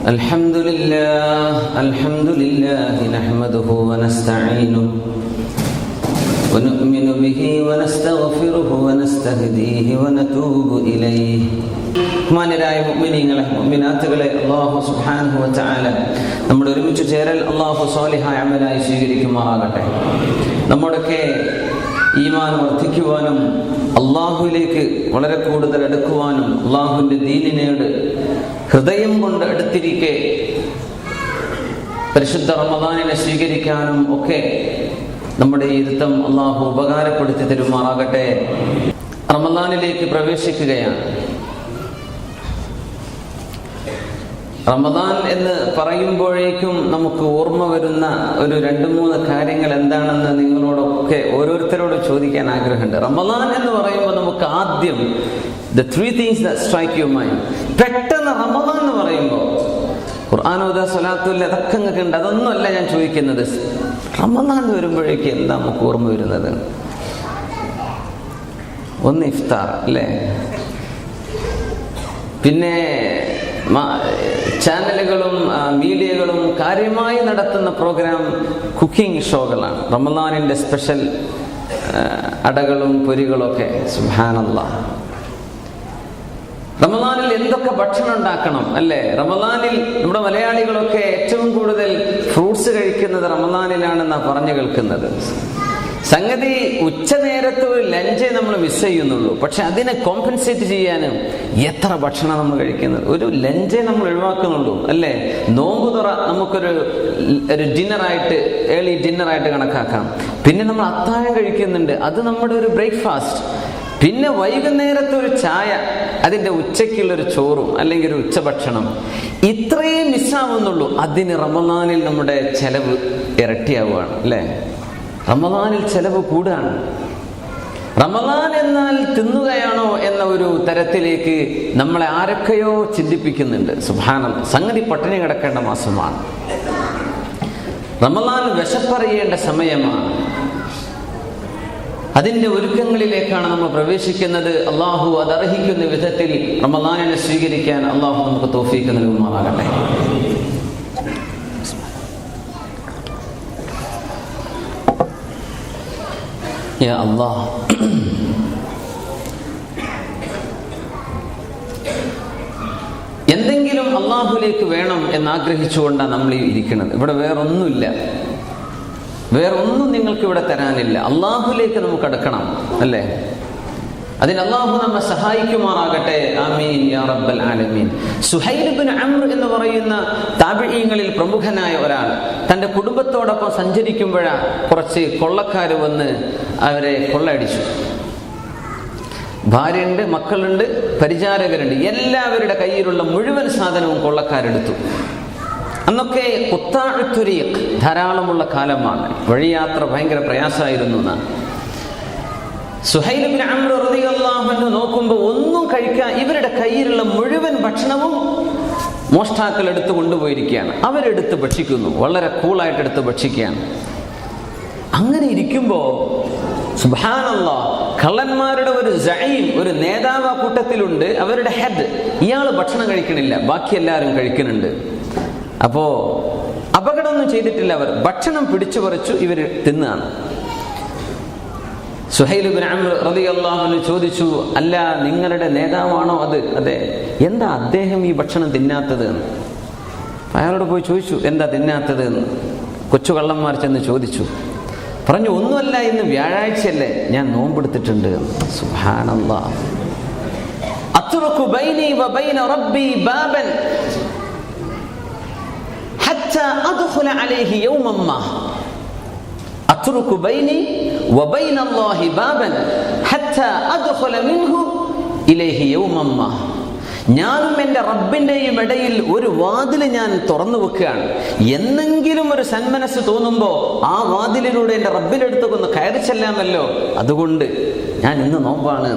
അൽഹംദുലില്ലാഹി നഹ്മദുഹു വനസ്തഈനുഹു വനുഅ്മിനു ബിഹി വനസ്തഗ്ഫിറുഹു വനസ്തഹ്ദീഹി വനതൂബു ഇലൈഹി. ബഹുമാന്യരായ മുഅ്മിനീങ്ങളെ, മുഅ്മിനാത്തുകളെ, അല്ലാഹു സുബ്ഹാനഹു വ തആല നമ്മുടെ ഒരുമിച്ച് ചേരൽ അല്ലാഹു സ്വാലിഹായ അമലായി സ്വീകരിക്കുമാറാകട്ടെ. നമ്മുടെയൊക്കെ ഈമാൻ വർദ്ധിക്കുവാനും അള്ളാഹുവിലേക്ക് വളരെ കൂടുതൽ അടുക്കുവാനും അള്ളാഹുവിന്റെ ദീനിനോട് ഹൃദയം കൊണ്ട് അടുത്തിരിക്കെ പരിശുദ്ധ റമദാനിനെ സ്വീകരിക്കാനും ഒക്കെ നമ്മുടെ ഇരുത്തം അള്ളാഹു ഉപകാരപ്പെടുത്തി തരുമാറാകട്ടെ. റമദാനിലേക്ക് പ്രവേശിക്കുകയാണ്. റമദാൻ എന്ന് പറയുമ്പോഴേക്കും നമുക്ക് ഓർമ്മ വരുന്ന ഒരു 2-3 കാര്യങ്ങൾ എന്താണെന്ന് നിങ്ങളോടൊക്കെ ഓരോരുത്തരോട് ചോദിക്കാൻ ആഗ്രഹമുണ്ട്. റമദാൻ എന്ന് പറയുമ്പോൾ നമുക്ക് ആദ്യം the 3 things that strike your mind. പെട്ടെന്ന് റമദാൻ എന്ന് പറയുമ്പോൾ ഖുർആൻ ഓതാ, സ്വലാത്തു ഇല്ല, അതൊക്കെ നിങ്ങൾക്ക് ഉണ്ട്. അതൊന്നും അല്ല ഞാൻ ചോദിക്കുന്നത്. റമദാൻ വരുമ്പോഴേക്കും എന്താ നമുക്ക് ഓർമ്മ വരുന്നത്? ഒന്ന് ഇഫ്താർ അല്ലേ, പിന്നെ ചാനലുകളും മീഡിയകളും കാര്യമായി നടത്തുന്ന പ്രോഗ്രാം കുക്കിംഗ് ഷോകളാണ്. റമദാനിന്റെ സ്പെഷ്യൽ അടകളും പൊരികളൊക്കെ. സുബ്ഹാനല്ലാഹ്, റമദാനിൽ എന്തൊക്കെ ഭക്ഷണം ഉണ്ടാക്കണം അല്ലേ? റമദാനിൽ നമ്മുടെ മലയാളികളൊക്കെ ഏറ്റവും കൂടുതൽ ഫ്രൂട്ട്സ് കഴിക്കുന്നത് റമദാനിലാണെന്നാണ് പറഞ്ഞു കേൾക്കുന്നത്. സംഗതി ഉച്ചനേരത്ത് ഒരു ലഞ്ചേ നമ്മൾ മിസ് ചെയ്യുന്നുള്ളൂ. പക്ഷെ അതിനെ കോമ്പൻസേറ്റ് ചെയ്യാനും എത്ര ഭക്ഷണം നമ്മൾ കഴിക്കുന്നത്. ഒരു ലഞ്ചേ നമ്മൾ ഒഴിവാക്കുന്നുള്ളൂ അല്ലേ? നോമ്പ് തുറ നമുക്കൊരു ഡിന്നറായിട്ട്, ഏർലി ഡിന്നറായിട്ട് കണക്കാക്കാം. പിന്നെ നമ്മൾ അത്താഴം കഴിക്കുന്നുണ്ട്, അത് നമ്മുടെ ഒരു ബ്രേക്ക്ഫാസ്റ്റ്. പിന്നെ വൈകുന്നേരത്തെ ഒരു ചായ, അതിന്റെ ഉച്ചയ്ക്കുള്ളൊരു ചോറും അല്ലെങ്കിൽ ഒരു ഉച്ചഭക്ഷണം. ഇത്രയും മിസ്സാവുന്നുള്ളൂ. അതിന് റമദാനിൽ നമ്മുടെ ചെലവ് ഇരട്ടിയാവുകയാണ് അല്ലേ? റമദാനിൽ ചെലവ് കൂടാണ്. റമദാൻ എന്നാൽ തിന്നുകയാണോ എന്ന ഒരു തരത്തിലേക്ക് നമ്മളെ ആരൊക്കെയോ ചിന്തിപ്പിക്കുന്നുണ്ട്. സുബ്ഹാനല്ലാഹ്, സംഗതി പട്ടിണി കിടക്കേണ്ട മാസമാണ്. റമദാൻ വിശപ്പറിയേണ്ട സമയമാണ്. അതിന്റെ ഒരുക്കങ്ങളിലേക്കാണ് നമ്മൾ പ്രവേശിക്കുന്നത്. അള്ളാഹു അതർഹിക്കുന്ന വിധത്തിൽ റമദാനിനെ സ്വീകരിക്കാൻ അള്ളാഹു നമുക്ക് തൗഫീഖ് നൽകുമാറാകട്ടെ. യാ അല്ലാഹ്, എന്തെങ്കിലും അള്ളാഹുലേക്ക് വേണം എന്നാഗ്രഹിച്ചുകൊണ്ടാണ് നമ്മൾ ഇരിക്കുന്നത്. ഇവിടെ വേറൊന്നുമില്ല, വേറൊന്നും നിങ്ങൾക്ക് ഇവിടെ തരാനില്ല. അള്ളാഹുലേക്ക് നമുക്ക് അടുക്കണം അല്ലേ? അതിന് അള്ളാഹു നമ്മെ സഹായിക്കുമാറാകട്ടെ. ആമീൻ യാ റബ്ബൽ ആലമീൻ. സുഹൈൽ ഇബ്നു അംർ എന്ന് പറയുന്ന താബിഈങ്ങളിൽ പ്രമുഖനായ ഒരാൾ തന്റെ കുടുംബത്തോടൊപ്പം സഞ്ചരിക്കുമ്പോഴാണ് കുറച്ച് കൊള്ളക്കാർ വന്ന് അവരെ കൊള്ളയടിച്ചു. ഭാര്യയുണ്ട്, മക്കളുണ്ട്, പരിചാരകരുണ്ട്, എല്ലാവരുടെ കയ്യിലുള്ള മുഴുവൻ സാധനവും കൊള്ളക്കാരെടുത്തു. അന്നൊക്കെ ഖുത്താഉ തുരീഖ് ധാരാളമുള്ള കാലമാണ്. വഴിയാത്ര ഭയങ്കര പ്രയാസമായിരുന്നു എന്നാണ്. സുഹൈൽ ഇബ്നു അംർ റളിയല്ലാഹു അൻഹു നോക്കുമ്പോൾ ഒന്നും കഴിക്കാൻ ഇവരുടെ കയ്യിലുള്ള മുഴുവൻ ഭക്ഷണവും മോഷ്ടാക്കൾ എടുത്തു കൊണ്ടുപോയിരിക്കുകയാണ്. അവരെടുത്ത് ഭക്ഷിക്കുന്നു, വളരെ കൂളായിട്ട് എടുത്ത് ഭക്ഷിക്കുകയാണ്. അങ്ങനെ ഇരിക്കുമ്പോ സുബ്ഹാനല്ലാഹ്, കള്ളന്മാരുടെ ഒരു സഈം, ഒരു നേതാവ് ആ കൂട്ടത്തിലുണ്ട്. അവരുടെ ഹെഡ്, ഇയാൾ ഭക്ഷണം കഴിക്കണില്ല, ബാക്കി എല്ലാവരും കഴിക്കുന്നുണ്ട്. അപ്പോ അപകടമൊന്നും ചെയ്തിട്ടില്ല, അവർ ഭക്ഷണം പിടിച്ചു പറിച്ചു, ഇവർ തിന്നാണ്. സുഹൈൽ ഇബ്നു അംർ റളിയല്ലാഹു അൻഹു ചോദിച്ചു, അല്ല, നിങ്ങളുടെ നേതാവാണോ അത്? അതെ. എന്താ അദ്ദേഹം ഈ ഭക്ഷണം തിന്നാത്തത് എന്ന് അയാളോട് പോയി ചോദിച്ചു. എന്താ തിന്നാത്തത് എന്ന് കൊച്ചു കള്ളന്മാർ ചെന്ന് ചോദിച്ചു. പറഞ്ഞു, ഒന്നുമല്ല, ഇന്ന് വ്യാഴാഴ്ചയല്ലേ, ഞാൻ നോമ്പെടുത്തിട്ടുണ്ട്. സുബ്ഹാനല്ലാഹ്. അത്റുകു ബൈനി വ ബൈന റബ്ബി ബാബൻ ഹത്താ അദ്ഖുല അലൈഹി യൗമൻ മാ. അത്റുകു ബൈനി വ ബൈന അല്ലാഹി ബാബൻ ഹത്താ അദ്ഖുല മിൻഹു ഇലൈഹി യൗമൻ മാ. ഞാനും എൻ്റെ റബ്ബിൻ്റെയും ഇടയിൽ ഒരു വാതിൽ ഞാൻ തുറന്നു വെക്കുകയാണ്. എന്നെങ്കിലും ഒരു സന്മനസ് തോന്നുമ്പോൾ ആ വാതിലിലൂടെ എൻ്റെ റബ്ബിൻ്റെ അടുത്തൊക്കെ ഒന്ന് കയറി ചെല്ലാമല്ലോ, അതുകൊണ്ട് ഞാൻ ഇന്ന് നോമ്പാണ്.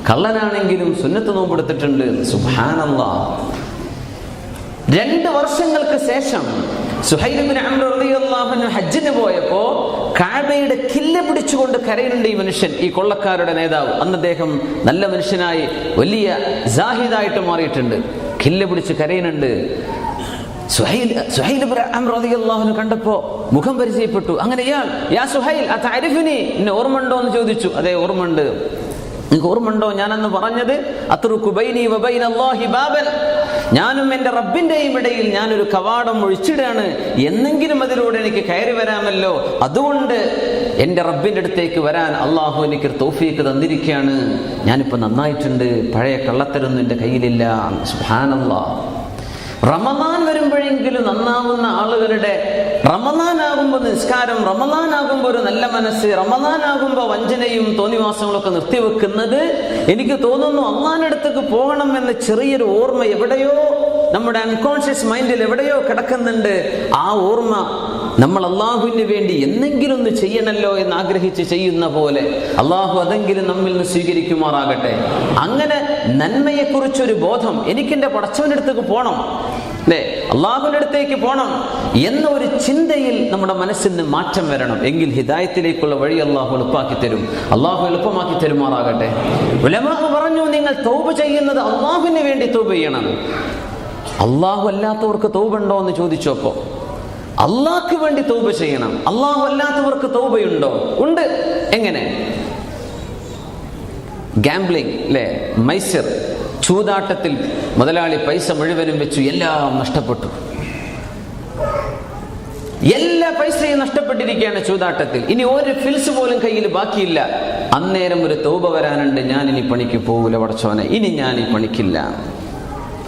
കള്ളനാണെങ്കിലും സുന്നത്ത് നോമ്പെടുത്തിട്ടുണ്ട്. സുബ്ഹാനല്ലാഹ്. 2 വർഷങ്ങൾക്ക് ശേഷം സുഹൈൽ ഇബ്നു അംർ റളിയല്ലാഹു അൻഹു ഹജ്ജിന് പോയപ്പോ കഅബയുടെ കില്ല പിടിച്ചുകൊണ്ട് കരയുന്നുണ്ട് ഈ മനുഷ്യൻ, ഈ കൊള്ളക്കാരുടെ നേതാവ്. അന്ന് അദ്ദേഹം നല്ല മനുഷ്യനായി വലിയ സാഹിദായിട്ട് മാറിയിട്ടുണ്ട്. കില്ല പിടിച്ച് കരയുന്നുണ്ട്. സുഹൈൽ ഇബ്നു അംർ റളിയല്ലാഹു അൻഹു കണ്ടപ്പോ മുഖം പരിചയപ്പെട്ടു. അങ്ങനെ ഇയാൾ യാ സുഹൈൽ അതഅരിഫുനി, എന്നെ ഓർമ്മയുണ്ടോ എന്ന് ചോദിച്ചു. അതെ, ഓർമ്മയുണ്ട്. നിങ്ങൾക്ക് ഓർമ്മയുണ്ടോ ഞാനന്ന് പറഞ്ഞത് അത്റുകു ബൈനി വബൈന അല്ലാഹി ബാബൻ, ഞാനും എൻ്റെ റബ്ബിന്റെയും ഇടയിൽ ഞാനൊരു കവാടം ഒഴിച്ചിടാണ്, എന്നെങ്കിലും അതിലൂടെ എനിക്ക് കയറി വരാമല്ലോ, അതുകൊണ്ട് എൻ്റെ റബ്ബിൻ്റെ അടുത്തേക്ക് വരാൻ അള്ളാഹു എനിക്ക് തൗഫീഖ് തന്നിരിക്കുകയാണ്, ഞാനിപ്പോൾ നന്നായിട്ടുണ്ട്, പഴയ കള്ളത്തരൊന്നും എൻ്റെ കയ്യിലില്ല. സുബ്ഹാനല്ലാഹ്. റമദാൻ വരുമ്പോഴെങ്കിലും നന്നാവുന്ന ആളുകളുടെ, റമദാനാകുമ്പോൾ നിസ്കാരം, റമദാനാകുമ്പോൾ ഒരു നല്ല മനസ്സ്, റമദാനാകുമ്പോൾ വഞ്ചനയും തോന്നിവാസങ്ങളൊക്കെ നിർത്തിവെക്കുന്നത്, എനിക്ക് തോന്നുന്നു അള്ളാഹിന്റെ അടുത്തേക്ക് പോകണം എന്ന ചെറിയൊരു ഓർമ്മ എവിടെയോ നമ്മുടെ അൺകോൺഷ്യസ് മൈൻഡിൽ എവിടെയോ കിടക്കുന്നുണ്ട്. ആ ഓർമ്മ നമ്മൾ അള്ളാഹുവിന് വേണ്ടി എന്തെങ്കിലും ഒന്ന് ചെയ്യണല്ലോ എന്ന് ആഗ്രഹിച്ച് ചെയ്യുന്ന പോലെ അള്ളാഹു അതെങ്കിലും നമ്മിൽ നിന്ന് സ്വീകരിക്കുമാറാകട്ടെ. അങ്ങനെ നന്മയെക്കുറിച്ചൊരു ബോധം, എനിക്കെന്റെ പടച്ചവന്റെ അടുത്തേക്ക് പോകണം, അല്ലേ, അള്ളാഹുവിന്റെ അടുത്തേക്ക് പോകണം എന്ന ഒരു ചിന്തയിൽ നമ്മുടെ മനസ്സിൽ നിന്ന് മാറ്റം വരണം. എങ്കിൽ ഹിദായത്തിലേക്കുള്ള വഴി അള്ളാഹു എളുപ്പാക്കി തരും. അള്ളാഹു എളുപ്പമാക്കി തരുമാറാകട്ടെ. ഉലമാ പറഞ്ഞു, നിങ്ങൾ തൗബ ചെയ്യുന്നത് അള്ളാഹുവിന് വേണ്ടി തൗബ ചെയ്യണം. അള്ളാഹു അല്ലാത്തവർക്ക് തൗബ ഉണ്ടോ എന്ന് ചോദിച്ചപ്പോ അള്ളാഹ്ക്ക് വേണ്ടി തൗബ ചെയ്യണം. അള്ളാഹു അല്ലാത്തവർക്ക് തൗബയുണ്ടോ? ഉണ്ട്. എങ്ങനെ? ഗാംബ്ലിംഗ്, അല്ലേ, മൈസർ, ചൂതാട്ടത്തിൽ മുതലാളി പൈസ മുഴുവനും വെച്ചു, എല്ലാം നഷ്ടപ്പെട്ടു, എല്ലാ പൈസയും നഷ്ടപ്പെട്ടിരിക്കുകയാണ് ചൂതാട്ടത്തിൽ. ഇനി ഒരു ഫിൽസ് പോലും കയ്യിൽ ബാക്കിയില്ല. അന്നേരം ഒരു തൗബ വരാനുണ്ട്, ഞാൻ ഇനി പണിക്ക് പോകൂല പടച്ചോനെ, ഇനി ഞാൻ ഈ പണിക്കില്ല.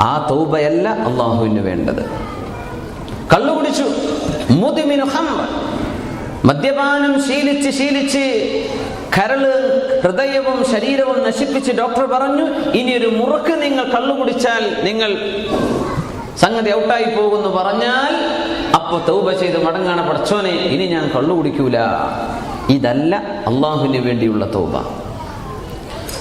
ആ തൗബയല്ല അള്ളാഹുവിന് വേണ്ടത്. കള്ളു കുടിച്ചു, മുദ്മിനു ഖംർ, മദ്യപാനം ശീലിച്ച് കരള്, ഹൃദയവും ശരീരവും നശിപ്പിച്ച് ഡോക്ടർ പറഞ്ഞു, ഇനിയൊരു മുറുക്ക് നിങ്ങൾ കള്ളു കുടിച്ചാൽ നിങ്ങൾ സംഗതി ഔട്ടായി പോകുമെന്ന് പറഞ്ഞാൽ അപ്പൊ തൗബ ചെയ്ത് മടങ്ങാണ്, പടച്ചോനെ ഇനി ഞാൻ കള്ളു കുടിക്കൂല. ഇതല്ല അള്ളാഹുവിന് വേണ്ടിയുള്ള തൗബ.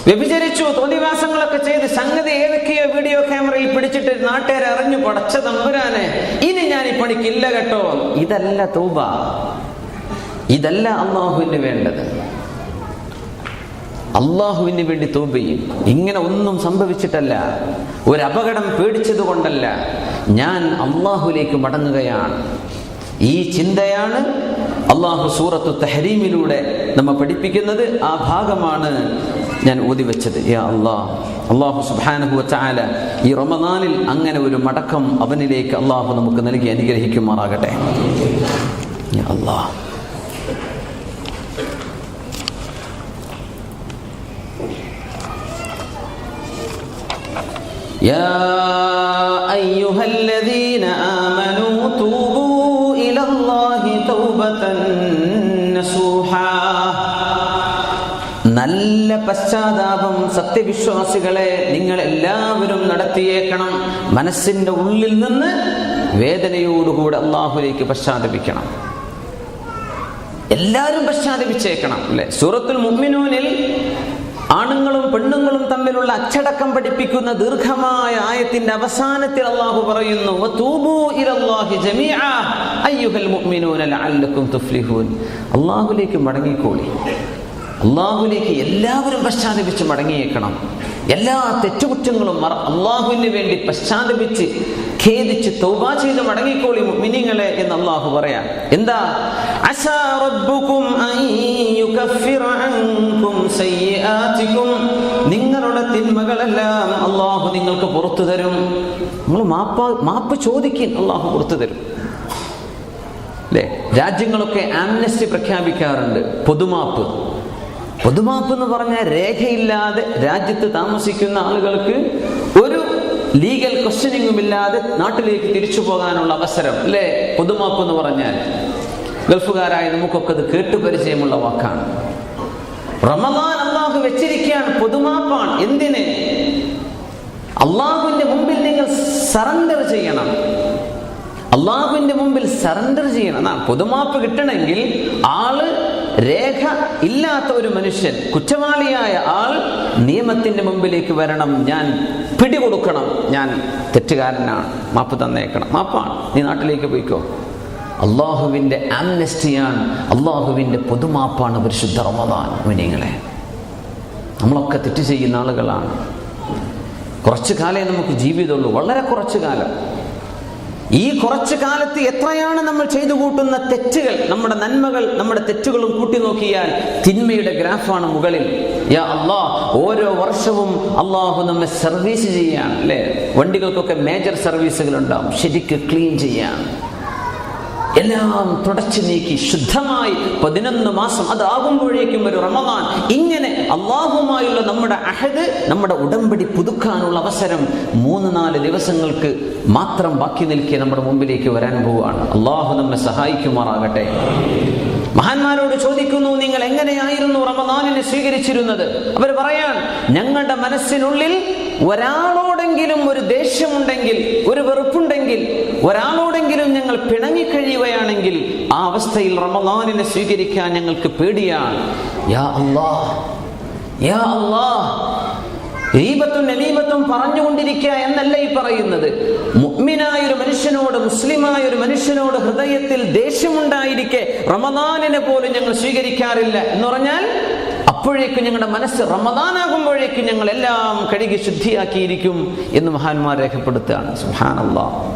വ്യഭിചരിച്ചു, തോന്നിവാസങ്ങളൊക്കെ ചെയ്ത് സംഗതി ഏതൊക്കെയോ വീഡിയോ ക്യാമറയിൽ പിടിച്ചിട്ട് നാട്ടുകാരെ അറിഞ്ഞു, പടച്ച തമ്പുരാനെ ഇനി ഞാൻ ഈ പണിക്കില്ല കേട്ടോ. ഇതല്ല തൗബ, ഇതല്ല അള്ളാഹുവിന് വേണ്ടത്. അള്ളാഹുവിന് വേണ്ടി തൗബ ചെയ്യും. ഇങ്ങനെ ഒന്നും സംഭവിച്ചിട്ടല്ല, ഒരു അപകടം പേടിച്ചത് കൊണ്ടല്ല, ഞാൻ അള്ളാഹുലേക്ക് മടങ്ങുകയാണ്. ഈ ചിന്തയാണ് അള്ളാഹു സൂറത്തു തഹരീമിലൂടെ നമ്മെ പഠിപ്പിക്കുന്നത്. ആ ഭാഗമാണ് ഞാൻ ഓതി വെച്ചത്. യാ അല്ലാഹ്, അള്ളാഹു സുബ്ഹാനഹു വ തആല ഈ റമദാനിൽ അങ്ങനെ ഒരു മടക്കം അവനിലേക്ക് അള്ളാഹു നമുക്ക് നൽകി അനുഗ്രഹിക്കുമാറാകട്ടെ. യാ അല്ലാഹ്. യാ അയ്യുഹല്ലദീന ആമനൂ തൂബൂ ഇലല്ലാഹി തൗബതൻ നസൂഹാ. നല്ല പശ്ചാത്താപം സത്യവിശ്വാസികളെ നിങ്ങൾ എല്ലാവരും നടത്തിയേക്കണം. മനസ്സിന്റെ ഉള്ളിൽ നിന്ന് വേദനയോടുകൂടെ അള്ളാഹുലേക്ക് പശ്ചാത്തപിക്കണം. എല്ലാവരും പശ്ചാത്തപിച്ചേക്കണം, അല്ലെ? സൂറത്തുൽ മുഅ്മിനൂനിൽ ആണുങ്ങളും പെണ്ണുങ്ങളും തമ്മിലുള്ള അച്ചടക്കം പഠിപ്പിക്കുന്ന ദീർഘമായ ആയത്തിന്റെ അവസാനത്തിൽ അള്ളാഹു പറയുന്നു, വതൂബൂ ഇലല്ലാഹി ജമീഅ അയ്യുഹൽ മുഅ്മിനൂന ലഅല്ലകും തുഫ്ലിഹൂൻ. അള്ളാഹുലേക്ക് മടങ്ങിക്കോളി. അള്ളാഹുലേക്ക് എല്ലാവരും പശ്ചാത്തപിച്ച് മടങ്ങിയേക്കണം. എല്ലാ തെറ്റുകുറ്റങ്ങളും അള്ളാഹുവിന് വേണ്ടി പശ്ചാത്തപിച്ച് ഖേദിച്ച് തൗബ ചെയ്ത് മടങ്ങിക്കോളി മുഅ്മിനീങ്ങളെ എന്ന് അള്ളാഹു പറയാം. എന്താ? അസാ റബ്ബുകും അൻ യുകഫിറ അൻകും സയ്യിആതികും. നിങ്ങളുടെ തിന്മകളെല്ലാം അള്ളാഹു നിങ്ങൾക്ക് പുറത്തു തരും. നിങ്ങൾ മാപ്പ് ചോദിക്കും, അള്ളാഹു പുറത്തു തരും, അല്ലേ? രാജ്യങ്ങളൊക്കെ ആംനസ്റ്റി പ്രഖ്യാപിക്കാറുണ്ട്, പൊതുമാപ്പ്. പൊതുമാപ്പ് എന്ന് പറഞ്ഞാൽ രേഖയില്ലാതെ രാജ്യത്ത് താമസിക്കുന്ന ആളുകൾക്ക് ഒരു ലീഗൽ ക്വസ്റ്റ്യനിങ്ങും ഇല്ലാതെ നാട്ടിലേക്ക് തിരിച്ചു പോകാനുള്ള അവസരം, അല്ലേ? പൊതുമാപ്പ് എന്ന് പറഞ്ഞാൽ ഗൾഫുകാരായ നമുക്കൊക്കെ അത് കേട്ടുപരിചയമുള്ള വാക്കാണ്. റമദാൻ അള്ളാഹു വെച്ചിരിക്കുകയാണ്, പൊതുമാപ്പാണ്. എന്തിന്? അള്ളാഹുവിന്റെ മുമ്പിൽ നിങ്ങൾ സറണ്ടർ ചെയ്യണം. അള്ളാഹുവിന്റെ മുമ്പിൽ സറണ്ടർ ചെയ്യണം. പൊതുമാപ്പ് കിട്ടണമെങ്കിൽ ആള് രേഖ ഇല്ലാത്ത ഒരു മനുഷ്യൻ, കുറ്റവാളിയായ ആൾ നിയമത്തിന്റെ മുമ്പിലേക്ക് വരണം. ഞാൻ പിടികൊടുക്കണം, ഞാൻ തെറ്റുകാരനാണ്, മാപ്പ് തന്നേക്കണം. മാപ്പാണ്, നീ നാട്ടിലേക്ക് പോയിക്കോ. അള്ളാഹുവിന്റെ ആംനസ്റ്റിയാണ്, അള്ളാഹുവിന്റെ പൊതുമാപ്പാണ് പരിശുദ്ധ റമദാൻ. മുഅ്മിനീങ്ങളെ, നമ്മളൊക്കെ തെറ്റ് ചെയ്യുന്ന ആളുകളാണ്. കുറച്ചു കാലേ നമുക്ക് ജീവിതമുള്ളൂ, വളരെ കുറച്ചു കാലം. ഈ കുറച്ചു കാലത്ത് എത്രയാണ് നമ്മൾ ചെയ്തു കൂട്ടുന്ന തെറ്റുകൾ, നമ്മുടെ നന്മകൾ നമ്മുടെ തെറ്റുകളും കൂട്ടി നോക്കിയാൽ തിന്മയുടെ ഗ്രാഫാണ് മുകളിൽ. യാ അല്ലാഹ്, ഓരോ വർഷവും അള്ളാഹു നമ്മെ സർവീസ് ചെയ്യാൻ, അല്ലെ, വണ്ടികൾക്കൊക്കെ മേജർ സർവീസുകൾ ഉണ്ടാവും, ശരിക്ക് ക്ലീൻ ചെയ്യാൻ, എല്ലാം തുടച്ചു നീക്കി ശുദ്ധമായി 11 മാസം അതാകുമ്പോഴേക്കും ഒരു റമദാൻ. ഇങ്ങനെ അള്ളാഹുമായുള്ള നമ്മുടെ അഹദ്, നമ്മുടെ ഉടമ്പടി പുതുക്കാനുള്ള അവസരം 3-4 ദിവസങ്ങൾക്ക് മാത്രം ബാക്കി നിൽക്കെ നമ്മുടെ മുമ്പിലേക്ക് വരാൻ പോവുകയാണ്. അള്ളാഹു നമ്മെ സഹായിക്കുമാറാകട്ടെ. മഹാന്മാരോട് ചോദിക്കുന്നു, നിങ്ങൾ എങ്ങനെയായിരുന്നു റമദാനിനെ സ്വീകരിച്ചിരുന്നത്? അവർ പറയാൻ, ഞങ്ങളുടെ മനസ്സിനുള്ളിൽ ഒരാളോടെങ്കിലും ഒരു ദേഷ്യമുണ്ടെങ്കിൽ, ഒരു വെറുപ്പുണ്ടെങ്കിൽ, ഒരാളോടെങ്കിലും ഞങ്ങൾ പിണങ്ങിക്കഴിയുകയാണെങ്കിൽ ആ അവസ്ഥയിൽ റമദാനിനെ സ്വീകരിക്കാൻ ഞങ്ങൾക്ക് പേടിയാണ്. യാ അല്ലാഹ്, യാ അല്ലാഹ്, ഗീബത്തും നമീമത്തും പറഞ്ഞുകൊണ്ടിരിക്കുക എന്നല്ല ഈ പറയുന്നത്. മുഅ്മിനായ ഒരു മനുഷ്യനോട്, മുസ്ലിമായ ഒരു മനുഷ്യനോട് ഹൃദയത്തിൽ ദേഷ്യമുണ്ടായിരിക്കെ റമദാനിനെ പോലും ഞങ്ങൾ സ്വീകരിക്കാറില്ല എന്ന് പറഞ്ഞാൽ അപ്പോഴേക്കും ഞങ്ങളുടെ മനസ്സ് റമദാനാകുമ്പോഴേക്കും ഞങ്ങൾ എല്ലാം കഴുകി ശുദ്ധിയാക്കിയിരിക്കും എന്ന് മഹാന്മാർ രേഖപ്പെടുത്തുകയാണ്. സുബ്ഹാനല്ലാഹ്.